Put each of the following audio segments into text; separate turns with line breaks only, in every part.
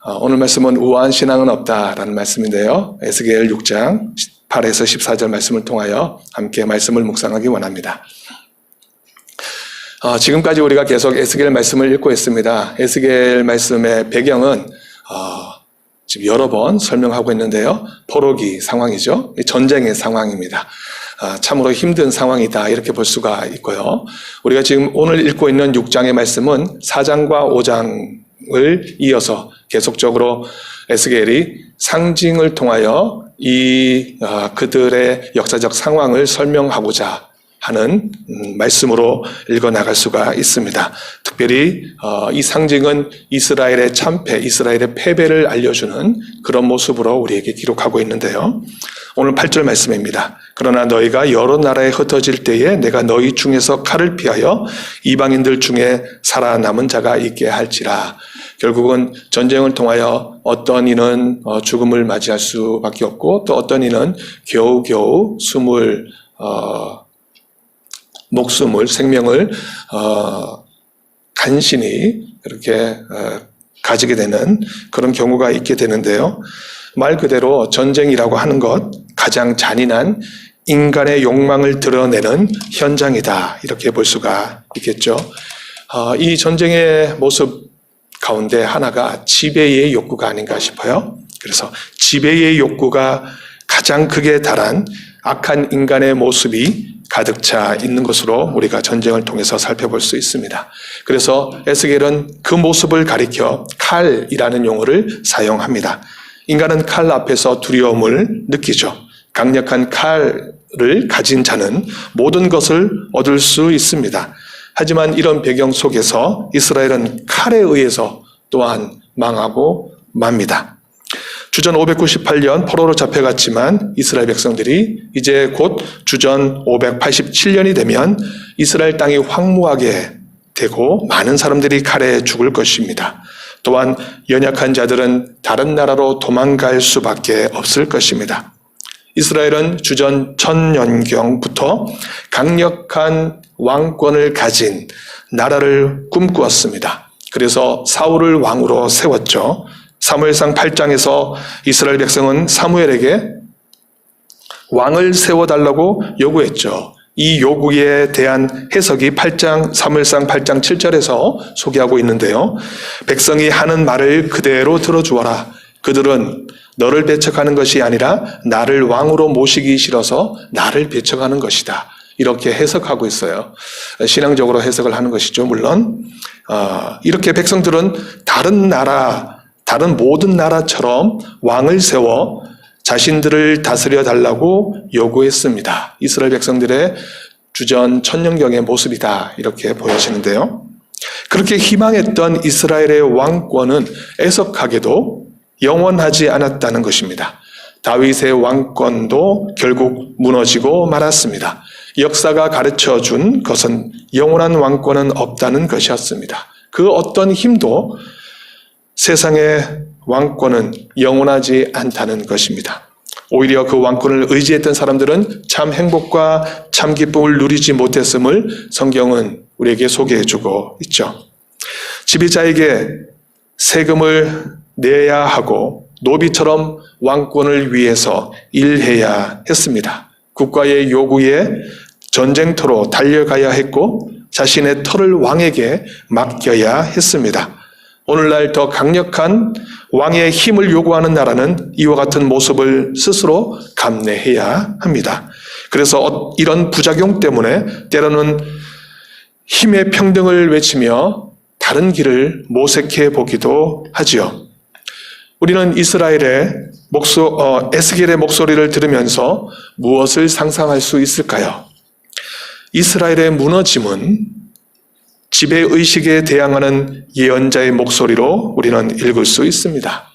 오늘 말씀은 우아한 신앙은 없다라는 말씀인데요. 에스겔 6장 8에서 14절 말씀을 통하여 함께 말씀을 묵상하기 원합니다. 지금까지 우리가 계속 에스겔 말씀을 읽고 있습니다. 에스겔 말씀의 배경은 지금 여러 번 설명하고 있는데요. 포로기 상황이죠. 전쟁의 상황입니다. 참으로 힘든 상황이다 이렇게 볼 수가 있고요. 우리가 지금 오늘 읽고 있는 6장의 말씀은 4장과 5장을 이어서 계속적으로 에스겔이 상징을 통하여 그들의 역사적 상황을 설명하고자 하는 말씀으로 읽어나갈 수가 있습니다. 특별히 이 상징은 이스라엘의 참패, 이스라엘의 패배를 알려주는 그런 모습으로 우리에게 기록하고 있는데요. 오늘 8절 말씀입니다. 그러나 너희가 여러 나라에 흩어질 때에 내가 너희 중에서 칼을 피하여 이방인들 중에 살아남은 자가 있게 할지라. 결국은 전쟁을 통하여 어떤 이는 죽음을 맞이할 수밖에 없고 또 어떤 이는 겨우겨우 목숨을, 생명을 간신히 이렇게 가지게 되는 그런 경우가 있게 되는데요. 말 그대로 전쟁이라고 하는 것, 가장 잔인한 인간의 욕망을 드러내는 현장이다 이렇게 볼 수가 있겠죠. 이 전쟁의 모습 가운데 하나가 지배의 욕구가 아닌가 싶어요. 그래서 지배의 욕구가 가장 극에 달한 악한 인간의 모습이 가득 차 있는 것으로 우리가 전쟁을 통해서 살펴볼 수 있습니다. 그래서 에스겔은 그 모습을 가리켜 칼이라는 용어를 사용합니다. 인간은 칼 앞에서 두려움을 느끼죠. 강력한 칼을 가진 자는 모든 것을 얻을 수 있습니다. 하지만 이런 배경 속에서 이스라엘은 칼에 의해서 또한 망하고 맙니다. 주전 598년 포로로 잡혀갔지만 이스라엘 백성들이 이제 곧 주전 587년이 되면 이스라엘 땅이 황무하게 되고 많은 사람들이 칼에 죽을 것입니다. 또한 연약한 자들은 다른 나라로 도망갈 수밖에 없을 것입니다. 이스라엘은 주전 1000년경부터 강력한 왕권을 가진 나라를 꿈꾸었습니다. 그래서 사울을 왕으로 세웠죠. 사무엘상 8장에서 이스라엘 백성은 사무엘에게 왕을 세워달라고 요구했죠. 이 요구에 대한 해석이 사무엘상 8장 7절에서 소개하고 있는데요. 백성이 하는 말을 그대로 들어주어라. 그들은 너를 배척하는 것이 아니라 나를 왕으로 모시기 싫어서 나를 배척하는 것이다. 이렇게 해석하고 있어요. 신앙적으로 해석을 하는 것이죠. 물론 이렇게 백성들은 다른 모든 나라처럼 왕을 세워 자신들을 다스려 달라고 요구했습니다. 이스라엘 백성들의 주전 1000년경의 모습이다 이렇게 보여지는데요. 그렇게 희망했던 이스라엘의 왕권은 애석하게도 영원하지 않았다는 것입니다. 다윗의 왕권도 결국 무너지고 말았습니다. 역사가 가르쳐준 것은 영원한 왕권은 없다는 것이었습니다. 그 어떤 힘도 세상의 왕권은 영원하지 않다는 것입니다. 오히려 그 왕권을 의지했던 사람들은 참 행복과 참 기쁨을 누리지 못했음을 성경은 우리에게 소개해주고 있죠. 지배자에게 세금을 내야 하고 노비처럼 왕권을 위해서 일해야 했습니다. 국가의 요구에 전쟁터로 달려가야 했고 자신의 터를 왕에게 맡겨야 했습니다. 오늘날 더 강력한 왕의 힘을 요구하는 나라는 이와 같은 모습을 스스로 감내해야 합니다. 그래서 이런 부작용 때문에 때로는 힘의 평등을 외치며 다른 길을 모색해 보기도 하지요. 우리는 에스겔의 목소리를 들으면서 무엇을 상상할 수 있을까요? 이스라엘의 무너짐은 지배의식에 대항하는 예언자의 목소리로 우리는 읽을 수 있습니다.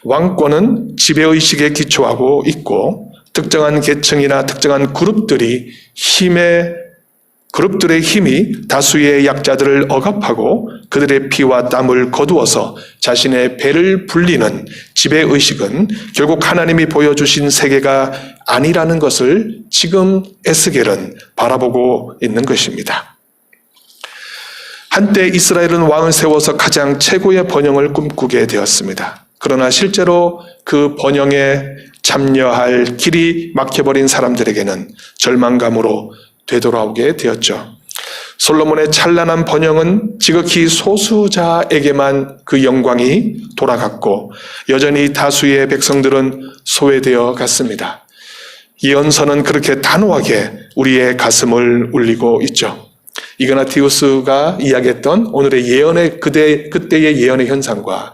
왕권은 지배의식에 기초하고 있고 특정한 계층이나 특정한 그룹들의 힘이 다수의 약자들을 억압하고 그들의 피와 땀을 거두어서 자신의 배를 불리는 지배의식은 결국 하나님이 보여주신 세계가 아니라는 것을 지금 에스겔은 바라보고 있는 것입니다. 한때 이스라엘은 왕을 세워서 가장 최고의 번영을 꿈꾸게 되었습니다. 그러나 실제로 그 번영에 참여할 길이 막혀버린 사람들에게는 절망감으로 되돌아오게 되었죠. 솔로몬의 찬란한 번영은 지극히 소수자에게만 그 영광이 돌아갔고 여전히 다수의 백성들은 소외되어 갔습니다. 예언서는 그렇게 단호하게 우리의 가슴을 울리고 있죠. 이그나티우스가 이야기했던 오늘의 그때의 예언의 현상과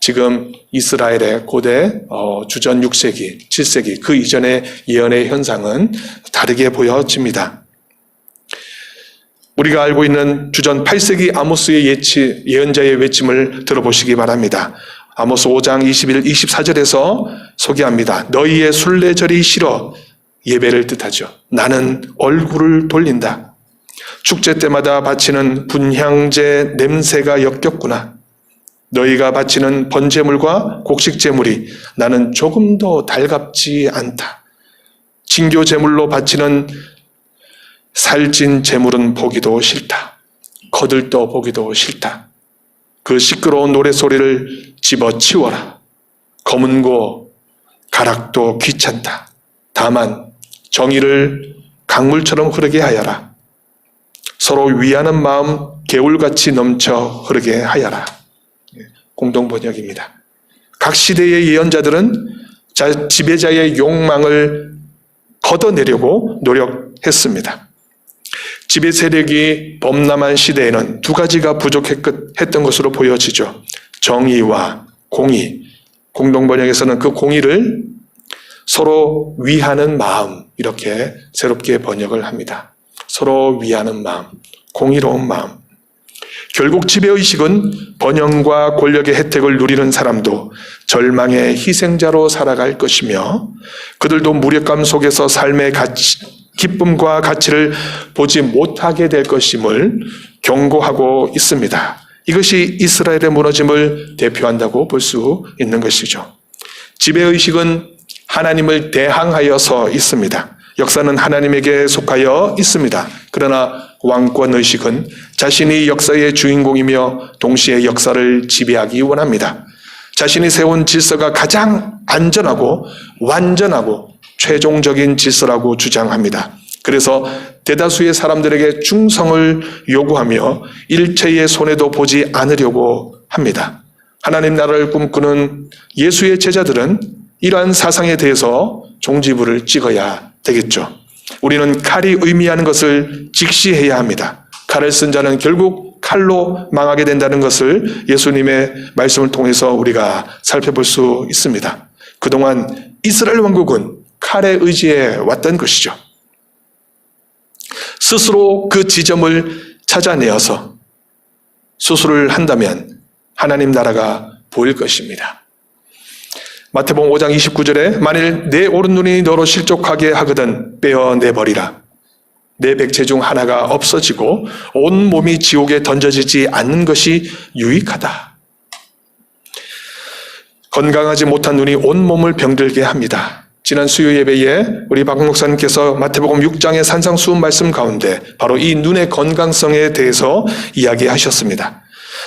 지금 이스라엘의 고대 주전 6세기, 7세기 그 이전의 예언의 현상은 다르게 보여집니다. 우리가 알고 있는 주전 8세기 아모스의 예언자의 외침을 들어보시기 바랍니다. 아모스 5장 21, 24절에서 소개합니다. 너희의 순례절이 싫어 예배를 뜻하죠. 나는 얼굴을 돌린다. 축제 때마다 바치는 분향제 냄새가 역겹구나. 너희가 바치는 번제물과 곡식제물이 나는 조금도 달갑지 않다. 진교 제물로 바치는 살찐 제물은 보기도 싫다. 거들떠 보기도 싫다. 그 시끄러운 노래소리를 집어치워라. 검은고 가락도 귀찮다. 다만 정의를 강물처럼 흐르게 하여라. 서로 위하는 마음 개울같이 넘쳐 흐르게 하여라. 공동번역입니다. 각 시대의 예언자들은 지배자의 욕망을 걷어내려고 노력했습니다. 지배 세력이 범람한 시대에는 두 가지가 부족했던 것으로 보여지죠. 정의와 공의. 공동번역에서는 그 공의를 서로 위하는 마음 이렇게 새롭게 번역을 합니다. 서로 위하는 마음, 공의로운 마음. 결국 지배의식은 번영과 권력의 혜택을 누리는 사람도 절망의 희생자로 살아갈 것이며 그들도 무력감 속에서 삶의 기쁨과 가치를 보지 못하게 될 것임을 경고하고 있습니다. 이것이 이스라엘의 무너짐을 대표한다고 볼 수 있는 것이죠. 지배의식은 하나님을 대항하여서 있습니다. 역사는 하나님에게 속하여 있습니다. 그러나 왕권의식은 자신이 역사의 주인공이며 동시에 역사를 지배하기 원합니다. 자신이 세운 질서가 가장 안전하고 완전하고 최종적인 질서라고 주장합니다. 그래서 대다수의 사람들에게 충성을 요구하며 일체의 손해도 보지 않으려고 합니다. 하나님 나라를 꿈꾸는 예수의 제자들은 이러한 사상에 대해서 종지부를 찍어야 되겠죠. 우리는 칼이 의미하는 것을 직시해야 합니다. 칼을 쓴 자는 결국 칼로 망하게 된다는 것을 예수님의 말씀을 통해서 우리가 살펴볼 수 있습니다. 그동안 이스라엘 왕국은 칼에 의지해 왔던 것이죠. 스스로 그 지점을 찾아내어서 수술을 한다면 하나님 나라가 보일 것입니다. 마태복음 5장 29절에 만일 내 오른눈이 너로 실족하게 하거든 빼어내버리라. 내 백체 중 하나가 없어지고 온 몸이 지옥에 던져지지 않는 것이 유익하다. 건강하지 못한 눈이 온 몸을 병들게 합니다. 지난 수요 예배에 우리 박 목사님께서 마태복음 6장의 산상수훈 말씀 가운데 바로 이 눈의 건강성에 대해서 이야기하셨습니다.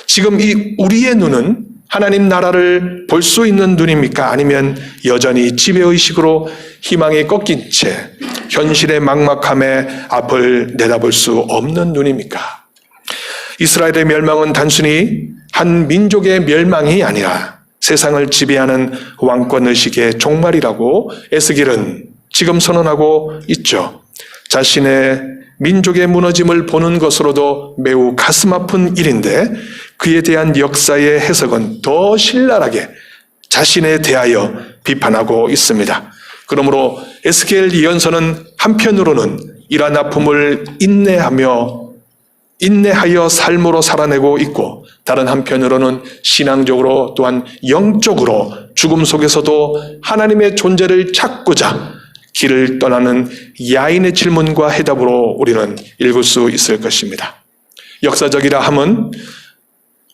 지금 이 우리의 눈은 하나님 나라를 볼 수 있는 눈입니까? 아니면 여전히 지배의식으로 희망이 꺾인 채 현실의 막막함에 앞을 내다볼 수 없는 눈입니까? 이스라엘의 멸망은 단순히 한 민족의 멸망이 아니라 세상을 지배하는 왕권의식의 종말이라고 에스겔은 지금 선언하고 있죠. 자신의 민족의 무너짐을 보는 것으로도 매우 가슴 아픈 일인데 그에 대한 역사의 해석은 더 신랄하게 자신에 대하여 비판하고 있습니다. 그러므로 에스겔 예언서는 한편으로는 이러한 아픔을 인내하여 삶으로 살아내고 있고 다른 한편으로는 신앙적으로 또한 영적으로 죽음 속에서도 하나님의 존재를 찾고자 길을 떠나는 야인의 질문과 해답으로 우리는 읽을 수 있을 것입니다. 역사적이라 함은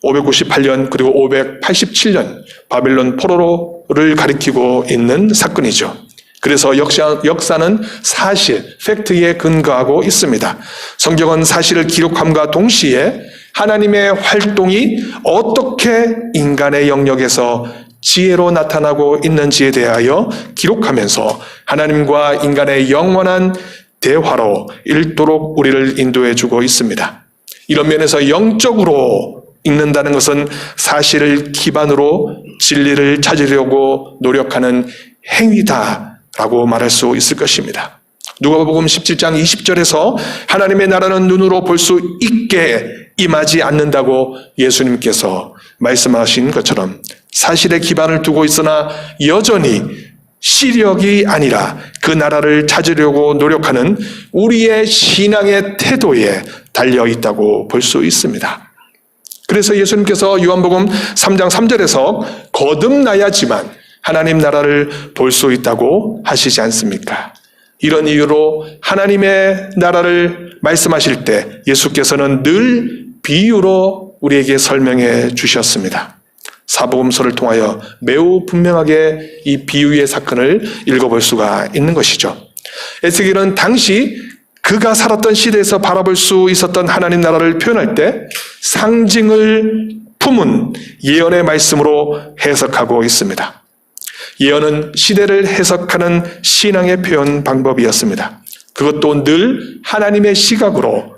598년 그리고 587년 바벨론 포로를 가리키고 있는 사건이죠. 그래서 역사는 사실, 팩트에 근거하고 있습니다. 성경은 사실을 기록함과 동시에 하나님의 활동이 어떻게 인간의 영역에서 지혜로 나타나고 있는지에 대하여 기록하면서 하나님과 인간의 영원한 대화로 일도록 우리를 인도해 주고 있습니다. 이런 면에서 영적으로 읽는다는 것은 사실을 기반으로 진리를 찾으려고 노력하는 행위다라고 말할 수 있을 것입니다. 누가복음 17장 20절에서 하나님의 나라는 눈으로 볼 수 있게 임하지 않는다고 예수님께서 말씀하신 것처럼 사실의 기반을 두고 있으나 여전히 시력이 아니라 그 나라를 찾으려고 노력하는 우리의 신앙의 태도에 달려 있다고 볼 수 있습니다. 그래서 예수님께서 요한복음 3장 3절에서 거듭나야지만 하나님 나라를 볼 수 있다고 하시지 않습니까? 이런 이유로 하나님의 나라를 말씀하실 때 예수께서는 늘 비유로 우리에게 설명해 주셨습니다. 사복음서를 통하여 매우 분명하게 이 비유의 사건을 읽어볼 수가 있는 것이죠. 에스겔은 당시 그가 살았던 시대에서 바라볼 수 있었던 하나님 나라를 표현할 때 상징을 품은 예언의 말씀으로 해석하고 있습니다. 예언은 시대를 해석하는 신앙의 표현 방법이었습니다. 그것도 늘 하나님의 시각으로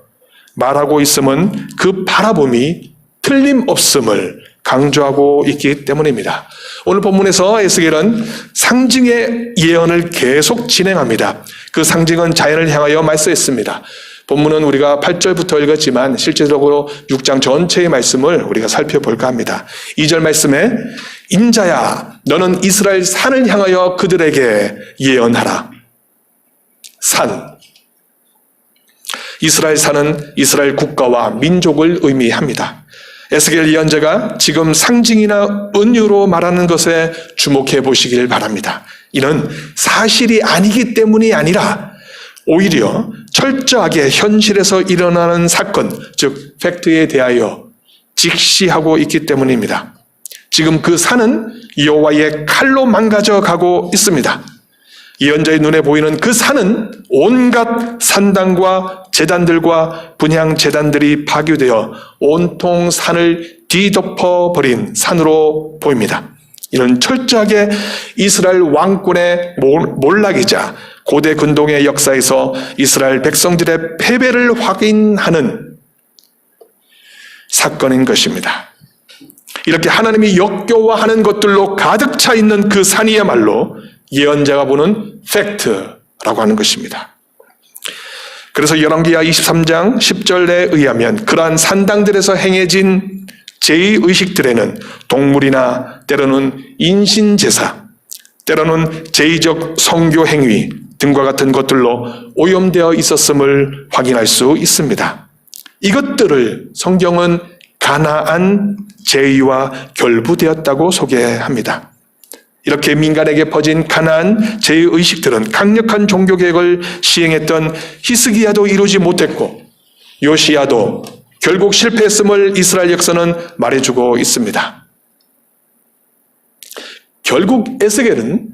말하고 있음은 그 바라봄이 틀림없음을 강조하고 있기 때문입니다. 오늘 본문에서 에스겔은 상징의 예언을 계속 진행합니다. 그 상징은 자연을 향하여 말씀했습니다. 본문은 우리가 8절부터 읽었지만 실제적으로 6장 전체의 말씀을 우리가 살펴볼까 합니다. 2절 말씀에 인자야 너는 이스라엘 산을 향하여 그들에게 예언하라. 산. 이스라엘 산은 이스라엘 국가와 민족을 의미합니다. 에스겔 예언자가 지금 상징이나 은유로 말하는 것에 주목해 보시길 바랍니다. 이는 사실이 아니기 때문이 아니라 오히려 철저하게 현실에서 일어나는 사건, 즉 팩트에 대하여 직시하고 있기 때문입니다. 지금 그 산은 여호와의 칼로 망가져 가고 있습니다. 예언자의 눈에 보이는 그 산은 온갖 산당과 제단들과 분향 제단들이 파괴되어 온통 산을 뒤덮어버린 산으로 보입니다. 이는 철저하게 이스라엘 왕권의 몰락이자 고대 근동의 역사에서 이스라엘 백성들의 패배를 확인하는 사건인 것입니다. 이렇게 하나님이 역겨워하는 것들로 가득 차 있는 그 산이야말로 예언자가 보는 팩트라고 하는 것입니다. 그래서 열왕기하 23장 10절에 의하면 그러한 산당들에서 행해진 제의의식들에는 동물이나 때로는 인신제사, 때로는 제의적 성교 행위 등과 같은 것들로 오염되어 있었음을 확인할 수 있습니다. 이것들을 성경은 가나안 제의와 결부되었다고 소개합니다. 이렇게 민간에게 퍼진 가나안 제의의식들은 강력한 종교개혁을 시행했던 히스기야도 이루지 못했고 요시야도 결국 실패했음을 이스라엘 역사는 말해주고 있습니다. 결국 에스겔은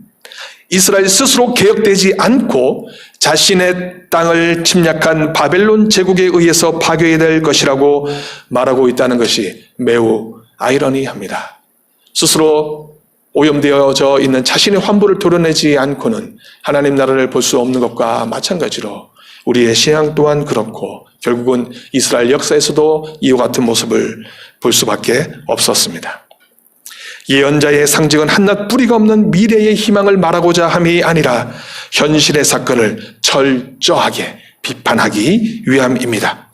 이스라엘 스스로 개혁되지 않고 자신의 땅을 침략한 바벨론 제국에 의해서 파괴될 것이라고 말하고 있다는 것이 매우 아이러니합니다. 스스로 오염되어져 있는 자신의 환부를 도려내지 않고는 하나님 나라를 볼 수 없는 것과 마찬가지로 우리의 신앙 또한 그렇고 결국은 이스라엘 역사에서도 이와 같은 모습을 볼 수밖에 없었습니다. 예언자의 상징은 한낱 뿌리가 없는 미래의 희망을 말하고자 함이 아니라 현실의 사건을 철저하게 비판하기 위함입니다.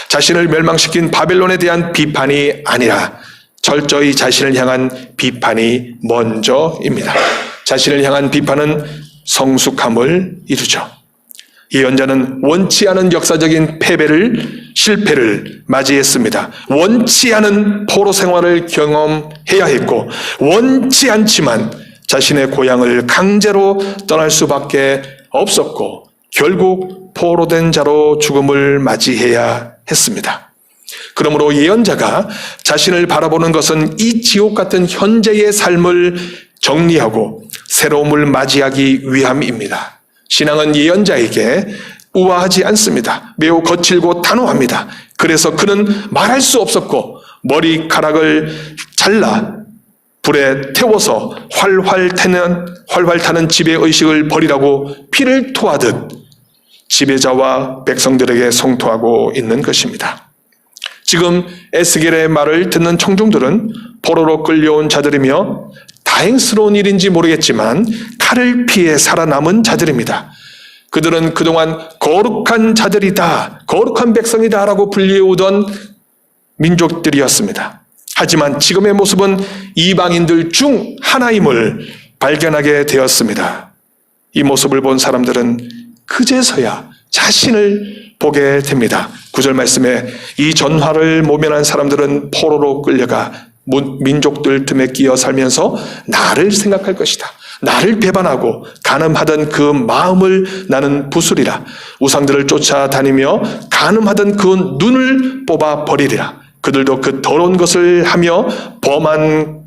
자신을 멸망시킨 바벨론에 대한 비판이 아니라 철저히 자신을 향한 비판이 먼저입니다. 자신을 향한 비판은 성숙함을 이루죠. 예언자는 원치 않은 역사적인 실패를 맞이했습니다. 원치 않은 포로 생활을 경험해야 했고 원치 않지만 자신의 고향을 강제로 떠날 수밖에 없었고 결국 포로된 자로 죽음을 맞이해야 했습니다. 그러므로 예언자가 자신을 바라보는 것은 이 지옥 같은 현재의 삶을 정리하고 새로움을 맞이하기 위함입니다. 신앙은 예언자에게 우아하지 않습니다. 매우 거칠고 단호합니다. 그래서 그는 말할 수 없었고 머리카락을 잘라 불에 태워서 활활 타는 지배의식을 버리라고 피를 토하듯 지배자와 백성들에게 성토하고 있는 것입니다. 지금 에스겔의 말을 듣는 청중들은 포로로 끌려온 자들이며 다행스러운 일인지 모르겠지만 칼을 피해 살아남은 자들입니다. 그들은 그동안 거룩한 자들이다, 거룩한 백성이다 라고 불리우던 민족들이었습니다. 하지만 지금의 모습은 이방인들 중 하나임을 발견하게 되었습니다. 이 모습을 본 사람들은 그제서야 자신을 보게 됩니다. 9절 말씀에 이 전화를 모면한 사람들은 포로로 끌려가 민족들 틈에 끼어 살면서 나를 생각할 것이다. 나를 배반하고 간음하던 그 마음을 나는 부수리라. 우상들을 쫓아다니며 간음하던 그 눈을 뽑아 버리리라. 그들도 그 더러운 것을 하며 범한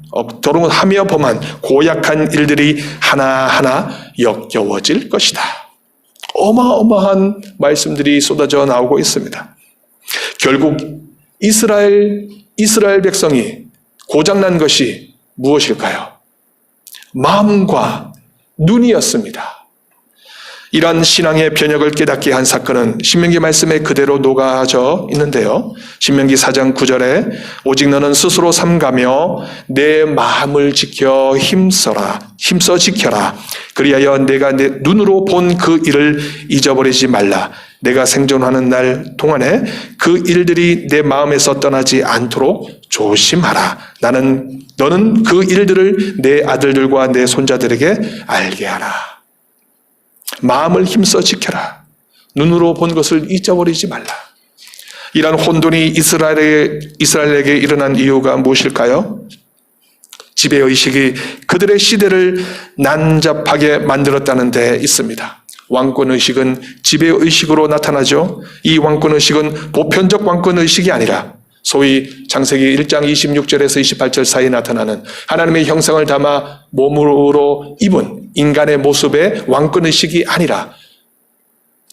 고약한 일들이 하나하나 역겨워질 것이다. 어마어마한 말씀들이 쏟아져 나오고 있습니다. 결국 이스라엘 백성이 고장난 것이 무엇일까요? 마음과 눈이었습니다. 이런 신앙의 변혁을 깨닫게 한 사건은 신명기 말씀에 그대로 녹아져 있는데요. 신명기 4장 9절에 오직 너는 스스로 삼가며 내 마음을 지켜 힘써 지켜라. 그리하여 내가 내 눈으로 본 그 일을 잊어버리지 말라. 내가 생존하는 날 동안에 그 일들이 내 마음에서 떠나지 않도록 조심하라. 너는 그 일들을 내 아들들과 내 손자들에게 알게 하라. 마음을 힘써 지켜라. 눈으로 본 것을 잊어버리지 말라. 이런 혼돈이 이스라엘에게 일어난 이유가 무엇일까요? 지배의식이 그들의 시대를 난잡하게 만들었다는 데 있습니다. 왕권의식은 지배의식으로 나타나죠. 이 왕권의식은 보편적 왕권의식이 아니라 소위 창세기 1장 26절에서 28절 사이에 나타나는 하나님의 형상을 담아 몸으로 입은 인간의 모습의 왕권의식이 아니라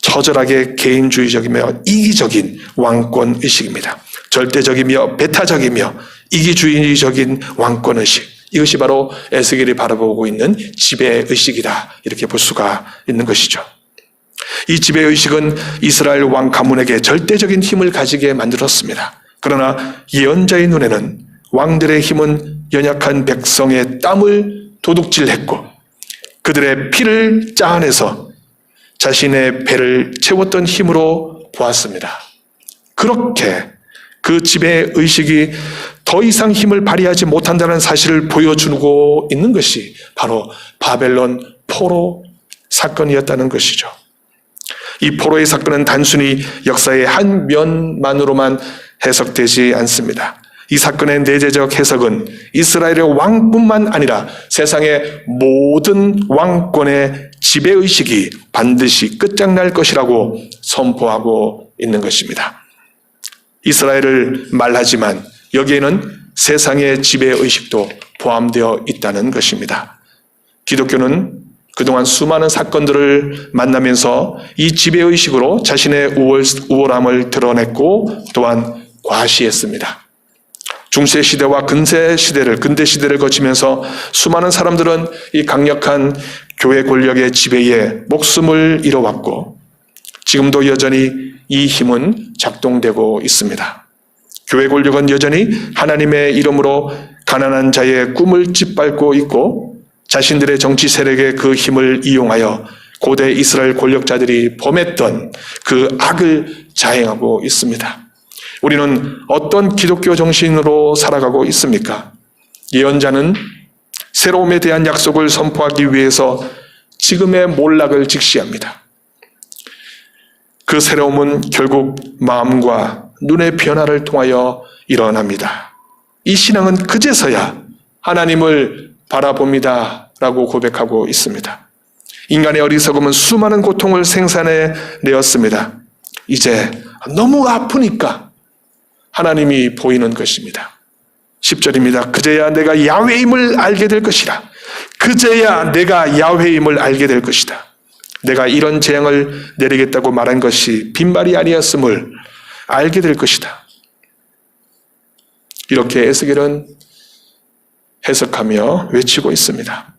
처절하게 개인주의적이며 이기적인 왕권의식입니다. 절대적이며 배타적이며 이기주의적인 왕권의식. 이것이 바로 에스겔이 바라보고 있는 지배의식이다. 이렇게 볼 수가 있는 것이죠. 이 지배의식은 이스라엘 왕 가문에게 절대적인 힘을 가지게 만들었습니다. 그러나 예언자의 눈에는 왕들의 힘은 연약한 백성의 땀을 도둑질했고 그들의 피를 짜내서 자신의 배를 채웠던 힘으로 보았습니다. 그렇게 그 지배의식이 더 이상 힘을 발휘하지 못한다는 사실을 보여주고 있는 것이 바로 바벨론 포로 사건이었다는 것이죠. 이 포로의 사건은 단순히 역사의 한 면만으로만 해석되지 않습니다. 이 사건의 내재적 해석은 이스라엘의 왕뿐만 아니라 세상의 모든 왕권의 지배의식이 반드시 끝장날 것이라고 선포하고 있는 것입니다. 이스라엘을 말하지만 여기에는 세상의 지배의식도 포함되어 있다는 것입니다. 기독교는 그동안 수많은 사건들을 만나면서 이 지배의식으로 자신의 우월함을 드러냈고 또한 과시했습니다. 중세시대와 근대 시대를 거치면서 수많은 사람들은 이 강력한 교회 권력의 지배에 목숨을 잃어왔고 지금도 여전히 이 힘은 작동되고 있습니다. 교회 권력은 여전히 하나님의 이름으로 가난한 자의 꿈을 짓밟고 있고 자신들의 정치 세력의 그 힘을 이용하여 고대 이스라엘 권력자들이 범했던 그 악을 자행하고 있습니다. 우리는 어떤 기독교 정신으로 살아가고 있습니까? 예언자는 새로움에 대한 약속을 선포하기 위해서 지금의 몰락을 직시합니다. 그 새로움은 결국 마음과 눈의 변화를 통하여 일어납니다. 이 신앙은 그제서야 하나님을 바라봅니다 라고 고백하고 있습니다. 인간의 어리석음은 수많은 고통을 생산해 내었습니다. 이제 너무 아프니까 하나님이 보이는 것입니다. 10절입니다. 그제야 내가 야훼임을 알게 될 것이라. 그제야 내가 야훼임을 알게 될 것이다. 내가 이런 재앙을 내리겠다고 말한 것이 빈말이 아니었음을 알게 될 것이다. 이렇게 에스겔은 해석하며 외치고 있습니다.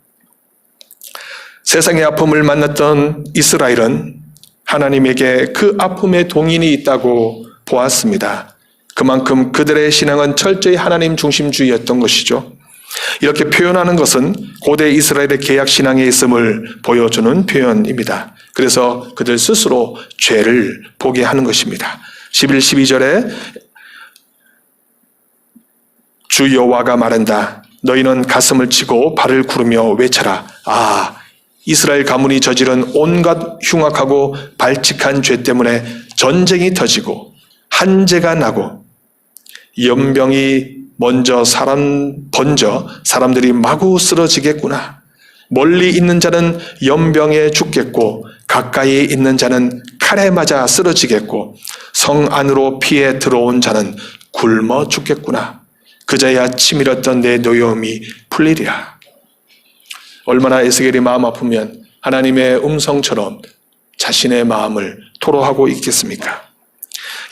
세상의 아픔을 만났던 이스라엘은 하나님에게 그 아픔의 동인이 있다고 보았습니다. 그만큼 그들의 신앙은 철저히 하나님 중심주의였던 것이죠. 이렇게 표현하는 것은 고대 이스라엘의 개약 신앙에 있음을 보여주는 표현입니다. 그래서 그들 스스로 죄를 보게 하는 것입니다. 11, 12절에 주 여호와가 말한다. 너희는 가슴을 치고 발을 구르며 외쳐라. 이스라엘 가문이 저지른 온갖 흉악하고 발칙한 죄 때문에 전쟁이 터지고 한재가 나고 연병이 먼저 번져 사람들이 마구 쓰러지겠구나. 멀리 있는 자는 연병에 죽겠고 가까이 있는 자는 칼에 맞아 쓰러지겠고 성 안으로 피해 들어온 자는 굶어 죽겠구나. 그자야 치밀었던 내 노여움이 풀리리라. 얼마나 에스겔이 마음 아프면 하나님의 음성처럼 자신의 마음을 토로하고 있겠습니까?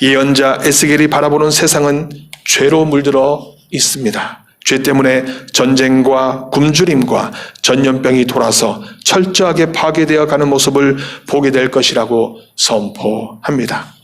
예언자 에스겔이 바라보는 세상은 죄로 물들어 있습니다. 죄 때문에 전쟁과 굶주림과 전염병이 돌아서 철저하게 파괴되어 가는 모습을 보게 될 것이라고 선포합니다.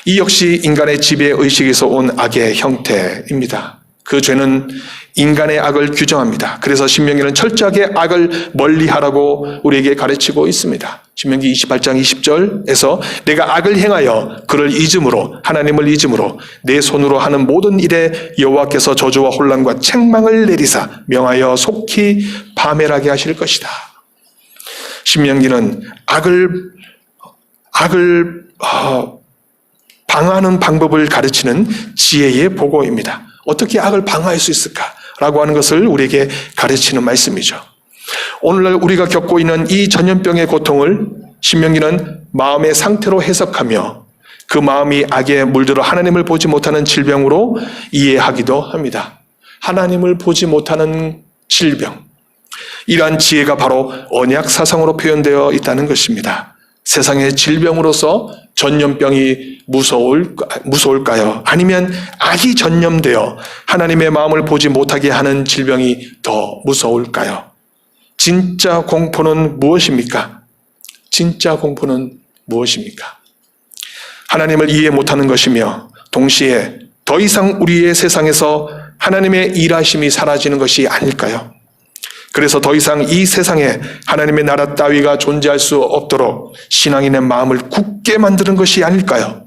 이 역시 인간의 지배의식에서 온 악의 형태입니다. 그 죄는 인간의 악을 규정합니다. 그래서 신명기는 철저하게 악을 멀리하라고 우리에게 가르치고 있습니다. 신명기 28장 20절에서 내가 악을 행하여 그를 잊음으로 하나님을 잊음으로 내 손으로 하는 모든 일에 여호와께서 저주와 혼란과 책망을 내리사 명하여 속히 파멸하게 하실 것이다. 신명기는 악을 방어하는 방법을 가르치는 지혜의 보고입니다. 어떻게 악을 방어할 수 있을까라고 하는 것을 우리에게 가르치는 말씀이죠. 오늘날 우리가 겪고 있는 이 전염병의 고통을 신명기는 마음의 상태로 해석하며 그 마음이 악에 물들어 하나님을 보지 못하는 질병으로 이해하기도 합니다. 하나님을 보지 못하는 질병. 이러한 지혜가 바로 언약 사상으로 표현되어 있다는 것입니다. 세상의 질병으로서 전염병이 무서울까요? 아니면 악이 전염되어 하나님의 마음을 보지 못하게 하는 질병이 더 무서울까요? 진짜 공포는 무엇입니까? 진짜 공포는 무엇입니까? 하나님을 이해 못하는 것이며 동시에 더 이상 우리의 세상에서 하나님의 일하심이 사라지는 것이 아닐까요? 그래서 더 이상 이 세상에 하나님의 나라 따위가 존재할 수 없도록 신앙인의 마음을 굳게 만드는 것이 아닐까요?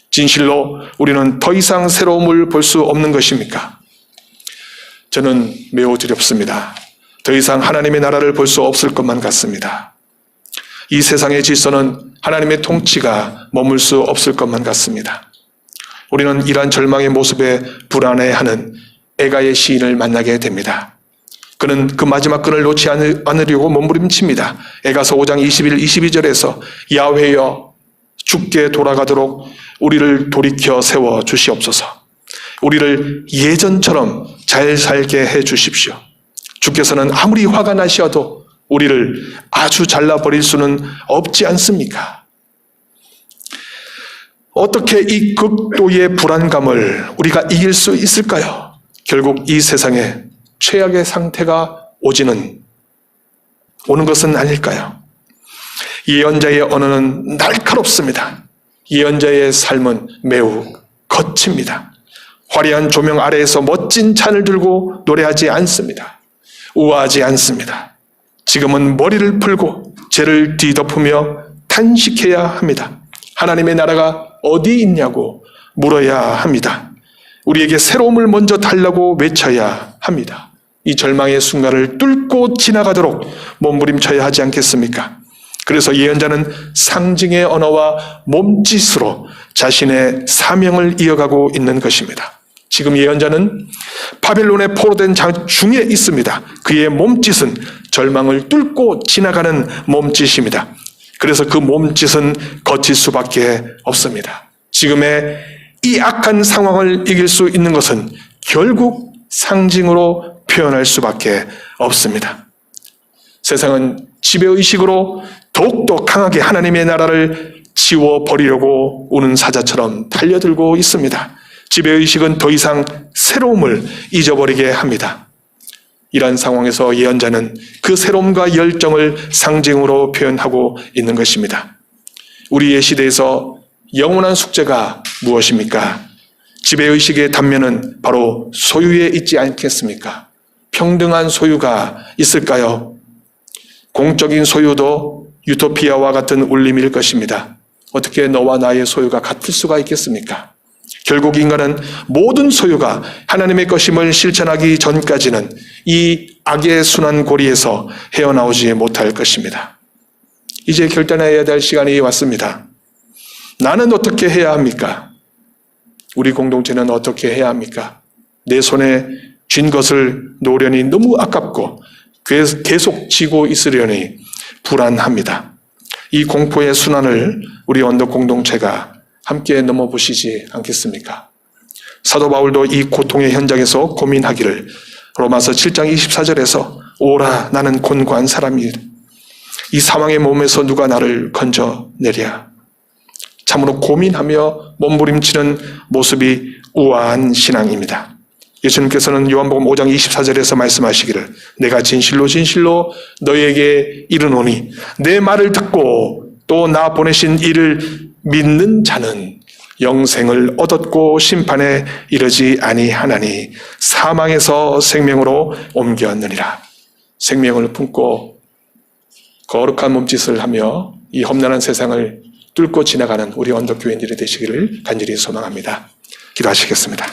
진실로 우리는 더 이상 새로움을 볼 수 없는 것입니까? 저는 매우 두렵습니다. 더 이상 하나님의 나라를 볼 수 없을 것만 같습니다. 이 세상의 질서는 하나님의 통치가 머물 수 없을 것만 같습니다. 우리는 이러한 절망의 모습에 불안해하는 에가의 시인을 만나게 됩니다. 그는 그 마지막 끈을 놓지 않으려고 몸부림칩니다. 에가서 5장 21, 22절에서 야훼여 죽게 돌아가도록 우리를 돌이켜 세워 주시옵소서. 우리를 예전처럼 잘 살게 해 주십시오. 주께서는 아무리 화가 나셔도 우리를 아주 잘라버릴 수는 없지 않습니까? 어떻게 이 극도의 불안감을 우리가 이길 수 있을까요? 결국 이 세상에 최악의 상태가 오는 것은 아닐까요? 예언자의 언어는 날카롭습니다. 예언자의 삶은 매우 거칩니다. 화려한 조명 아래에서 멋진 잔을 들고 노래하지 않습니다. 우아하지 않습니다. 지금은 머리를 풀고 죄를 뒤덮으며 탄식해야 합니다. 하나님의 나라가 어디 있냐고 물어야 합니다. 우리에게 새로움을 먼저 달라고 외쳐야 합니다. 이 절망의 순간을 뚫고 지나가도록 몸부림쳐야 하지 않겠습니까? 그래서 예언자는 상징의 언어와 몸짓으로 자신의 사명을 이어가고 있는 것입니다. 지금 예언자는 바벨론에 포로된 자 중에 있습니다. 그의 몸짓은 절망을 뚫고 지나가는 몸짓입니다. 그래서 그 몸짓은 거칠 수밖에 없습니다. 지금의 이 악한 상황을 이길 수 있는 것은 결국 상징으로 표현할 수밖에 없습니다. 세상은 지배의식으로 더욱더 강하게 하나님의 나라를 지워버리려고 우는 사자처럼 달려들고 있습니다. 지배의식은 더 이상 새로움을 잊어버리게 합니다. 이러한 상황에서 예언자는 그 새로움과 열정을 상징으로 표현하고 있는 것입니다. 우리의 시대에서 영원한 숙제가 무엇입니까? 지배의식의 단면은 바로 소유에 있지 않겠습니까? 평등한 소유가 있을까요? 공적인 소유도 유토피아와 같은 울림일 것입니다. 어떻게 너와 나의 소유가 같을 수가 있겠습니까? 결국 인간은 모든 소유가 하나님의 것임을 실천하기 전까지는 이 악의 순환 고리에서 헤어나오지 못할 것입니다. 이제 결단해야 될 시간이 왔습니다. 나는 어떻게 해야 합니까? 우리 공동체는 어떻게 해야 합니까? 내 손에 쥔 것을 놓으려니 너무 아깝고 계속 쥐고 있으려니 불안합니다. 이 공포의 순환을 우리 언덕 공동체가 함께 넘어보시지 않겠습니까? 사도 바울도 이 고통의 현장에서 고민하기를 로마서 7장 24절에서 오라 나는 곤고한 사람이 이 상황의 몸에서 누가 나를 건져내랴. 참으로 고민하며 몸부림치는 모습이 우아한 신앙입니다. 예수님께서는 요한복음 5장 24절에서 말씀하시기를 내가 진실로 진실로 너에게 이르노니 내 말을 듣고 또 나 보내신 이를 믿는 자는 영생을 얻었고 심판에 이르지 아니하나니 사망에서 생명으로 옮겼느니라. 생명을 품고 거룩한 몸짓을 하며 이 험난한 세상을 뚫고 지나가는 우리 언덕교인들이 되시기를 간절히 소망합니다. 기도하시겠습니다.